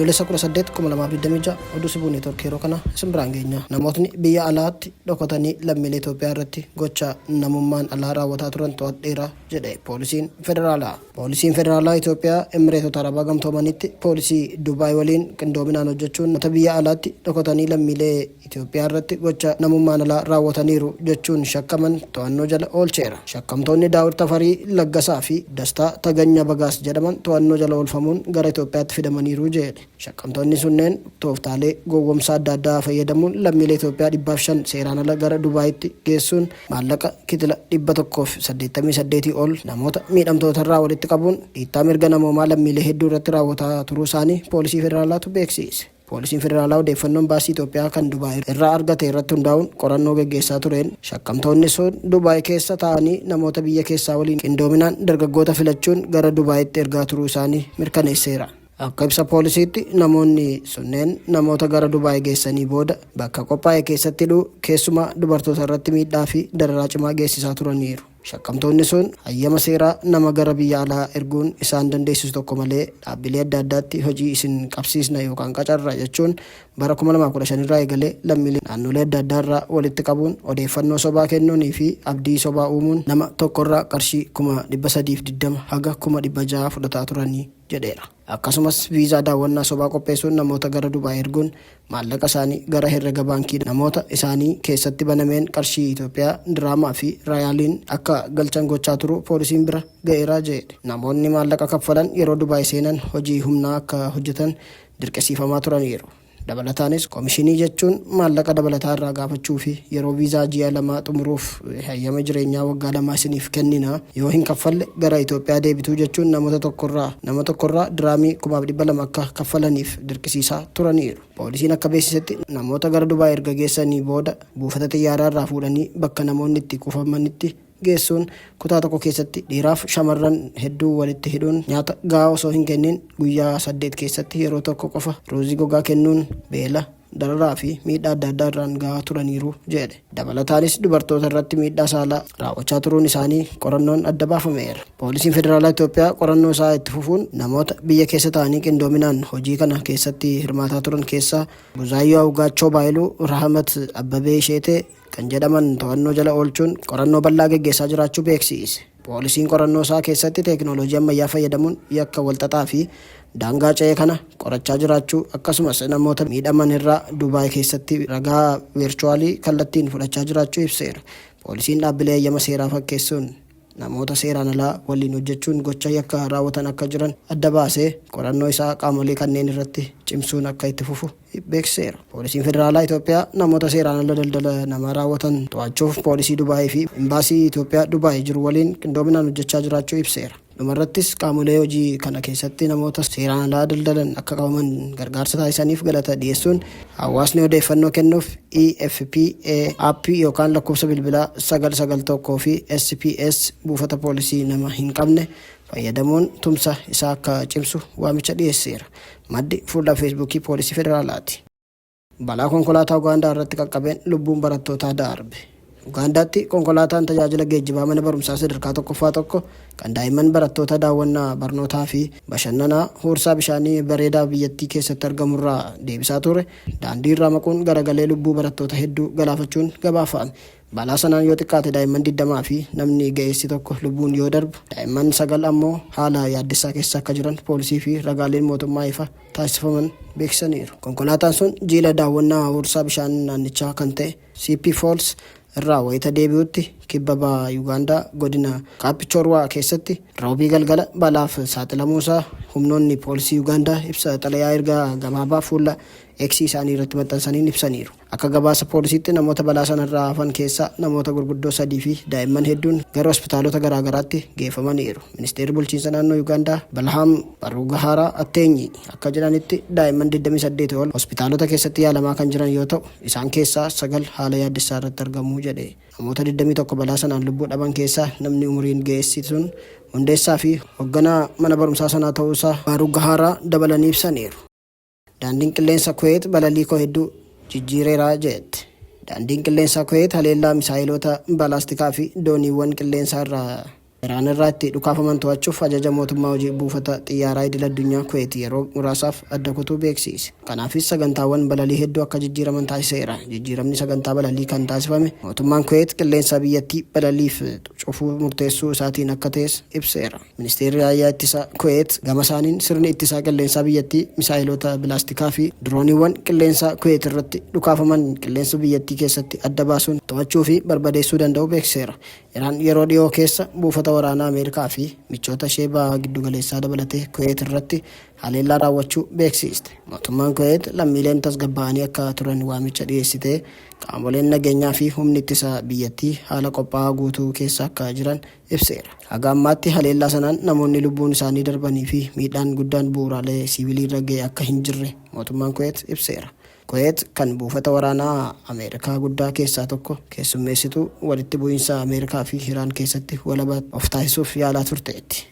adoolessa 18 oduu sibuu neetworkii yeroo kana isin biraan geenya. Namootni biyya alaatti dhokatanii lammiilee Itoophiyaa irratti gocha namummaan alaa raawwataa turan to'adheera jedhe poolisiin federaalaa. Poolisiin federaalaa Itoophiyaa Emireetota Arabaa Gamtoomanitti poolisii Dubaay waliin qindoominaan hojjechuun namoota biyya alaatti dhokatanii lammiilee Itoophiyaa irratti gocha namummaan alaa raawwataniiru jechuun shakkaman to'annoo jala oolcheera. Shakkamtoonni Daawud Tafarii Laggasaa fi Dastaa Taganya Bagaas jedhaman to'annoo jala oolfamuun gara Itoophiyaatti fidamaniiru jedhe. Shakkamtoonni sunneen tooftaalee gowwoomsaa adda addaa fayyadamuun lammiilee Itoophiyaa 500 seeraan ala gara Dubaayitti geessuun maallaqa kitila 188 ol namoota miidhamtoota irraa walitti qabuun dhiittaa mirga namoomaa lammiilee hedduu irratti raawwataa turuu isaanii poolisii federaalaatu beeksise. Poolisiin federaalaa odeeffannoon baasii Itoophiyaa kan Dubaay irraa argate irratti hundaa'uun qorannoo gaggeessaa tureen shakkamtoonni sun Dubaay keessa taa'anii namoota biyya keessaa waliin qindoominaan dargaggoota filachuun gara Dubaayitti ergaa turuu isaanii mirkaneesseera. Akka ibsa poolisiitti namoonni sunneen namoota gara Dubaay geessanii booda bakka qophaa'e keessatti keessumaa dubartoota irratti miidhaa fi dararaa cimaa geessisaa turaniiru. Shakkamtoonni sun hayyama seeraa nama gara biyya alaa erguun isaan dandeessisu tokko malee dhaabbilee adda addaatti hojii isin qabsiisna yookaan qacarra jechuun bara 2015 irraa eegalee lammiilee naannolee adda addaa irraa walitti qabuun odeeffannoo sobaa kennuunii fi abdii sobaa uumuun nama tokkorraa qarshii 320 haga 600 fudhataa turanii jedheera. Akkasumas viizaa daawwannaa sobaa qopheessuun namoota gara Dubaay erguun maallaqa isaanii gara herrega baankii namoota isaanii keessatti banameen qarshii Itoophiyaa diraamaa fi rayaaliin akka galchan gochaa turu poolisiin bira ga'eeraa jedhe. Namoonni maallaqa kaffalan yeroo Dubaay seenan hojii humnaa akka hojjetan dirqisiifamaa turaniiru. Dabalataanis komishinii jechuun maallaqa dabalataa irraa gaafachuu fi yeroo viizaa ji'a 2 xumuruuf hayyama jireenyaa waggaa 2 isiniif kennina yoo hin kaffalle gara Itoophiyaa deebituu jechuun nama tokkorraa diraamii 200,000 akka kaffalaniif dirqisiisaa turaniiru. Poolisiin akka beeksisetti namoota gara Dubaay erga geessanii booda buufata xiyyaaraa irraa fuudhanii bakka namoonni itti kuufamanitti geessuun kutaa tokko keessatti dhiiraaf shamarran hedduu walitti hidhuun nyaata gahaa osoo hin kennin guyyaa 8 keessatti yeroo tokko qofa ruuzii gogaa kennuun beela dararaa fi miidhaa adda addaa irraan gahaa turaniiru jedhe. Dabalataanis dubartoota irratti miidhaa saalaa raawwachaa turuun isaanii qorannoon adda baafameera. Poolisiin federaalaa Itoophiyaa qorannoo isaa itti fufuun namoota biyya keessa ta'anii qindoominaan hojii kana keessatti hirmaataa turan keessaa Buzaayyoo Awgaachoo Baayiluu, Rahamat Abbabee Isheetee kan jedhaman to'annoo jala oolchuun qorannoo bal'aa gaggeessaa jiraachuu beeksise. Poolisiin qorannoo isaa keessatti teekinooloojii ammayyaa fayyadamuun yakka walxaxaa fi daangaa ce'ee kana qorachaa jiraachuu akkasumas namoota miidhaman irraa Dubaay keessatti ragaa virchuwaalii kallattiin fudhachaa jiraachuu ibseera. Poolisiin dhaabbilee hayyama seeraa fakkeessuun namoota seeraan alaa waliin hojjechuun gocha yakka raawwatan akka jiran adda baasee qorannoo isaa qaamolee kanneen irratti cimsuun akka itti fufu beeksiseera. Poolisiin federaalaa Itoophiyaa namoota seeraan ala daldala namaa raawwatan to'achuuf poolisii Dubaay fi imbaasii Itoophiyaa Dubaay jiru waliin qindoominaan hojjechaa jiraachuu ibseera. Dhumarrattis qaamolee hojii kana keessatti namoota seeraan alaa daldalan akka qabaman gargaarsa taasisaniif galata dhiyeessuun hawaasni odeeffannoo kennuuf EFPA aappii yookaan lakkoofsa bilbilaa 991 fi SPS buufata poolisii nama hin qabne fayyadamuun tumsa isaa akka cimsu waamicha dhiyeesseera. Maddi fuula Feesbuukii poolisii federaalaati. Balaa konkolaataa Ugaandaa irratti qaqqabeen lubbuun barattootaa darbe. Ugaandaatti konkolaataan tajaajila geejjibaa mana barumsaa sadarkaa tokkoffaa tokko kan daa'imman barattoota daawwannaa barnootaa fi bashannanaa huursaa bishaanii bareedaa biyyattii keessatti argamurraa deebisaa ture daandii irraa maquun garagalee lubbuu barattoota hedduu galaafachuun gabaafame. Balaa sanaan yoo xiqqaate daa'imman 20 fi namni ga'eessi tokko lubbuun yoo darbu daa'imman 9 ammoo haala yaaddessaa keessa akka jiran poolisii fi ragaaleen mootummaa ifa taasifaman beeksisaniiru. Konkolaataan sun jiila daawwannaa huursaa bishaan naannichaa kan ta'e CP Falls irraa wayita deebi'utti kibba bahaa Ugaandaa godina Kaapichoorwaa keessatti roobii galgala balaaf saaxilamuusaa humnoonni poolisii Ugaandaa ibsa xalayaa ergaa gabaabaa fuula X isaanii irratti maxxansaniin ibsaniiru. Akka gabaasa poolisiitti namoota balaa sanarraa hafan keessaa namoota gurguddoo 3 fi daa'imman hedduun gara hospitaalota garaagaraatti geeffamaniiru. Ministeerri bulchiinsa naannoo Ugaandaa Balhaam Barugaharaa Atteenyi akka jedhanitti daa'imman 28 ol hospitaalota keessatti yaalamaa kan jiran yoo ta'u isaan keessaa 9 haala yaaddessaa irratti argamu jedhe. Namoota 21 balaa sanaan lubbuu dhaban keessaa namni umuriin ga'eessi sun hundeessaa fi hoogganaa mana barumsaa sanaa ta'uusaa Barugaharaa dabalanii ibsaniiru. Daandiin qilleensa Kuweet balalii koo hedduu jijjiireeraa jedhe. Daandiin qilleensa Kuweet haleellaa misaa'ilota balaastikaa fi dooniiwwan qilleensaa irraa Iraan irratti dhukaafaman to'achuuf ajaja mootummaa hojii buufata xiyyaaraa idil addunyaa Kuweet yeroo muraasaaf adda kutuu beeksise. Kanaafis sagantaawwan balalii hedduu akka jijjiiraman taasiseera. Jijjiiramni sagantaa balalii kan taasifame mootummaan Kuweet qilleensa biyyattii balaliif cufuu murteessuu isaatiin akka ta'es ibseera. Ministeerri raayyaa ittisaa Kuweet gama isaaniin sirni ittisaa qilleensaa biyyattii misaa'ilota pilaastikaa fi dirooniiwwan qilleensa Kuweet irratti dhukaafaman qilleensa biyyattii keessatti adda baasuun to'achuu fi barbadeessuu danda'u beeksiseera. Iraan yeroo dhiyoo keessa buufata waraanaa Ameerikaa fi michoota ishee bahaa giddugaleessaa dabalatee Kuweet irratti haleellaa raawwachuu beeksiste. Mootummaan Kuweet lammiileen tasgabbaa'anii akka turan waamicha dhiyeessitee qaamoleen nageenyaa fi humni ittisa biyyattii haala qophaa'aa guutuu keessa akka jiran ibseera. Haga ammaatti haleellaa sanaan namoonni lubbuun isaanii darbanii fi miidhaan guddaan bu'uuraalee siivilii irra ga'e akka hin jirre mootummaan Kuweet ibseera. Kuweet kan buufata waraanaa Ameerikaa guddaa keessaa tokko keessummeessituu walitti bu'iinsa Ameerikaa fi Iraan keessatti walaba of taasisuuf yaalaa turteetti.